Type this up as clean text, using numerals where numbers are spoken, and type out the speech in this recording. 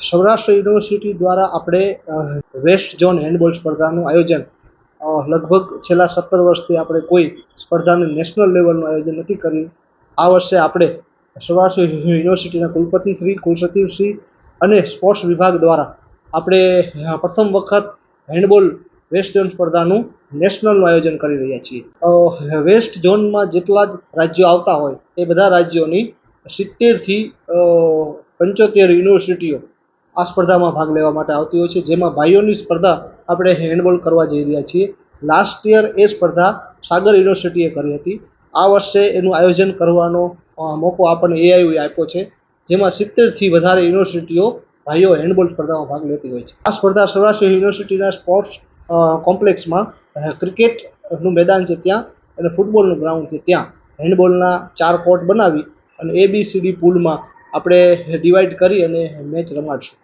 Saurashtra university દ્વારા આપણે west zone handball સ્પર્ધાનું આયોજન લગભગ છેલ્લા 17 વર્ષથી આપણે કોઈ સ્પર્ધાનું નેશનલ લેવલનું આયોજન નથી કર્યું. આ વર્ષે આપણે સૌરાષ્ટ્ર યુનિવર્સિટીના કુલપતિશ્રી, કુલસચિવશ્રી અને સ્પોર્ટ્સ વિભાગ દ્વારા આપણે પ્રથમ વખત હેન્ડબોલ વેસ્ટ ઝોન સ્પર્ધાનું નેશનલનું આયોજન કરી રહ્યા છીએ. વેસ્ટ ઝોનમાં જેટલા જ રાજ્યો આવતા હોય એ બધા રાજ્યોની 70થી 75 યુનિવર્સિટીઓ આ સ્પર્ધામાં ભાગ લેવા માટે આવતી હોય છે, જેમાં ભાઈઓની સ્પર્ધા આપણે હેન્ડબોલ કરવા જઈ રહ્યા છીએ. લાસ્ટ યર એ સ્પર્ધા સાગર યુનિવર્સિટીએ કરી હતી. આ વર્ષે એનું આયોજન કરવાનો મોકો આપણને એઆઈયુએ આપ્યો છે, જેમાં 70થી વધારે યુનિવર્સિટીઓ ભાઈઓ હેન્ડબોલ સ્પર્ધામાં ભાગ લેતી હોય છે. આ સ્પર્ધા સૌરાષ્ટ્ર યુનિવર્સિટીના સ્પોર્ટ્સ કોમ્પ્લેક્સમાં ક્રિકેટનું મેદાન છે ત્યાં અને ફૂટબોલનું ગ્રાઉન્ડ છે ત્યાં હેન્ડબોલના 4 કોર્ટ બનાવી અને ABCD પૂલમાં આપણે ડિવાઈડ કરી અને મેચ રમાડશું.